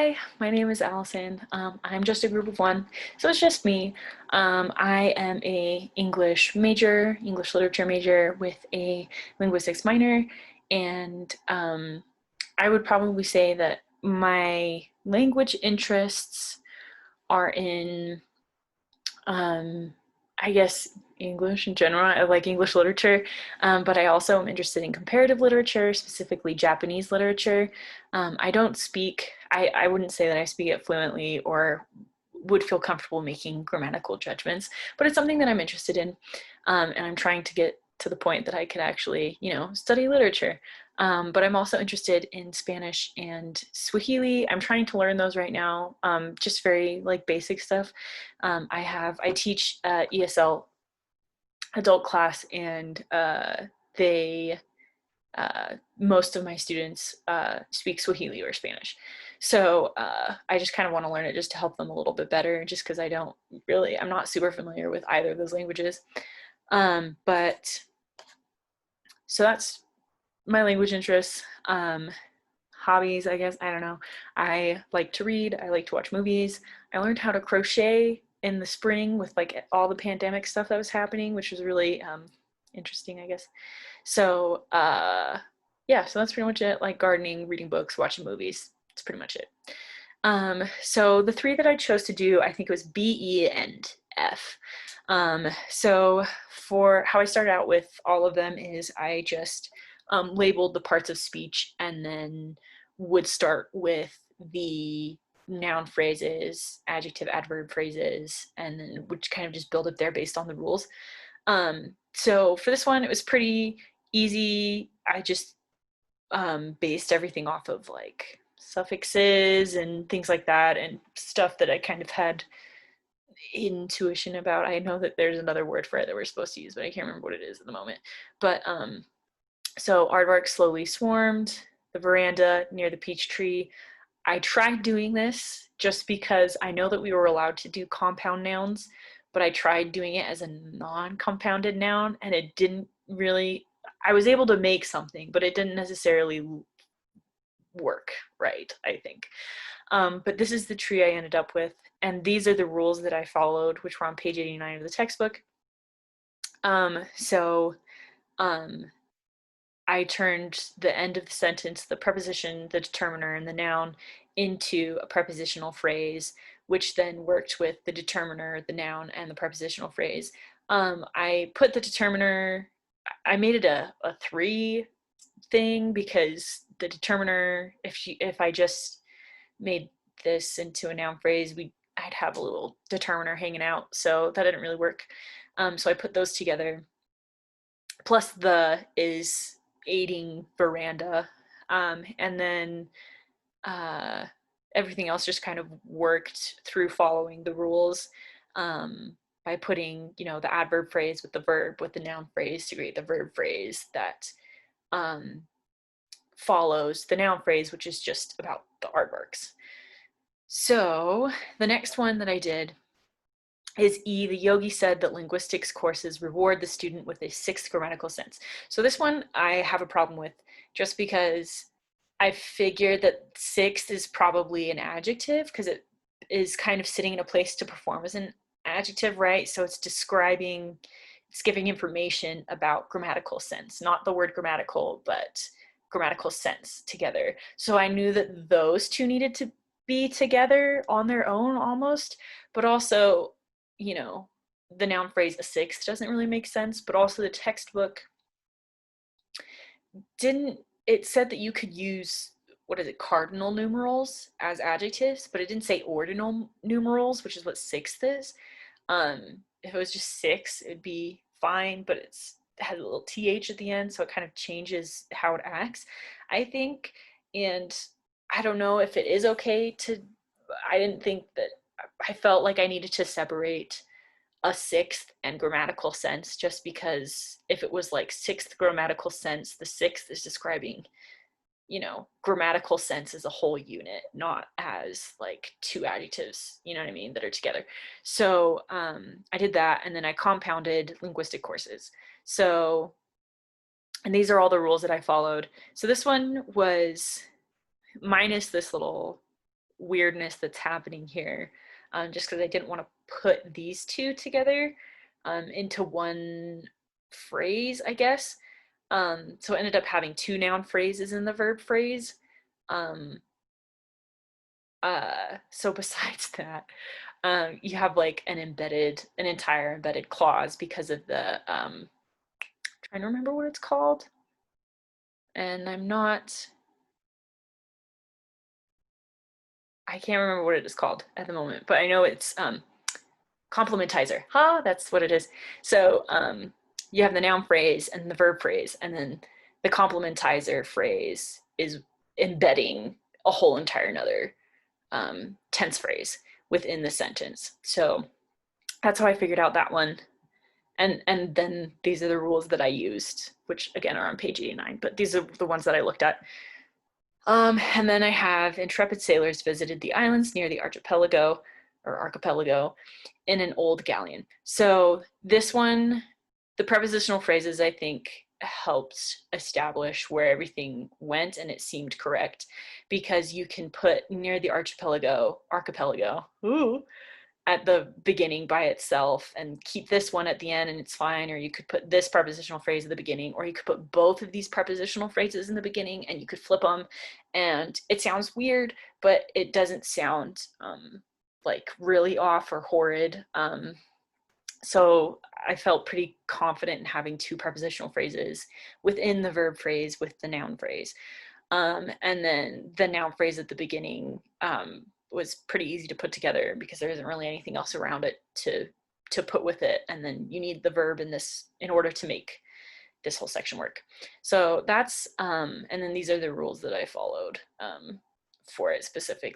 Hi, my name is Allison. I'm just a group of one, so it's just me. I am a English major, English literature major with a linguistics minor, and I would probably say that my language interests are in um, I guess English in general. I like English literature, but I also am interested in comparative literature, specifically Japanese literature. I don't speak, I wouldn't say that I speak it fluently or would feel comfortable making grammatical judgments, but it's something that I'm interested in. And I'm trying to get to the point that I could actually, study literature. But I'm also interested in Spanish and Swahili. I'm trying to learn those right now, just very like basic stuff. I teach ESL adult class, and they most of my students speak Swahili or Spanish. So I just kind of want to learn it just to help them a little bit better, just because I'm not super familiar with either of those languages. But so that's my language interests. Hobbies, I guess, I don't know. I like to read, I like to watch movies. I learned how to crochet in the spring with like all the pandemic stuff that was happening, which was really interesting, I guess. So yeah, so that's pretty much it. Like gardening, reading books, watching movies. That's pretty much it. So the three that I chose to do, I think it was B, E, and F. So for how I started out with all of them is I just labeled the parts of speech and then would start with the noun phrases, adjective, adverb phrases, and then would kind of just build up there based on the rules. So for this one, it was pretty easy. I just based everything off of like suffixes and things like that and stuff that I kind of had intuition about. I know that there's another word for it that we're supposed to use, but I can't remember what it is at the moment. But so aardvark slowly swarmed the veranda near the peach tree. I tried doing this just because I know that we were allowed to do compound nouns, but I tried doing it as a non-compounded noun and it didn't really, I was able to make something, but it didn't necessarily work right, I think. But this is the tree I ended up with, and these are the rules that I followed, which were on page 89 of the textbook. So I turned the end of the sentence, the preposition, the determiner, and the noun into a prepositional phrase, which then worked with the determiner, the noun, and the prepositional phrase. I put the determiner, I made it a three thing because the determiner, if I just made this into a noun phrase, I'd have a little determiner hanging out, so that didn't really work. So I put those together. Plus the is aiding veranda, and then uh, everything else just kind of worked through following the rules, by putting the adverb phrase with the verb with the noun phrase to create the verb phrase that um, follows the noun phrase, which is just about the aardvarks. So the next one that I did is E. The yogi said that linguistics courses reward the student with a sixth grammatical sense. So this one I have a problem with just because I figured that sixth is probably an adjective because it is kind of sitting in a place to perform as an adjective, right? So it's describing, it's giving information about grammatical sense, not the word grammatical, but grammatical sense together. So I knew that those two needed to be together on their own almost, but also, you know, the noun phrase a sixth doesn't really make sense, but also the textbook didn't, it said that you could use, what is it, cardinal numerals as adjectives, but it didn't say ordinal numerals, which is what sixth is. If it was just six, it'd be fine, but it has a little th at the end, so it kind of changes how it acts, I think. And I don't know if it is okay to, I didn't think that, I felt like I needed to separate a sixth and grammatical sense, just because if it was like sixth grammatical sense, the sixth is describing, grammatical sense as a whole unit, not as like two adjectives, you know what I mean, that are together. So I did that, and then I compounded linguistic courses. So, and these are all the rules that I followed. So this one was minus this little weirdness that's happening here, just because I didn't want to put these two together into one phrase, I guess. So I ended up having two noun phrases in the verb phrase. Um, so besides that, you have like an entire embedded clause because of the, trying to remember what it's called. And I can't remember what it is called at the moment, but I know it's complementizer. That's what it is. So you have the noun phrase and the verb phrase, and then the complementizer phrase is embedding a whole entire another tense phrase within the sentence. So that's how I figured out that one. And then these are the rules that I used, which again are on page 89, but these are the ones that I looked at. And then I have intrepid sailors visited the islands near the archipelago in an old galleon. So this one, the prepositional phrases, I think, helped establish where everything went, and it seemed correct because you can put near the archipelago, ooh, at the beginning by itself and keep this one at the end and it's fine, or you could put this prepositional phrase at the beginning, or you could put both of these prepositional phrases in the beginning and you could flip them, and it sounds weird, but it doesn't sound like really off or horrid. So I felt pretty confident in having two prepositional phrases within the verb phrase with the noun phrase. And then the noun phrase at the beginning was pretty easy to put together because there isn't really anything else around it to put with it. And then you need the verb in order to make this whole section work. So that's, and then these are the rules that I followed for it specifically.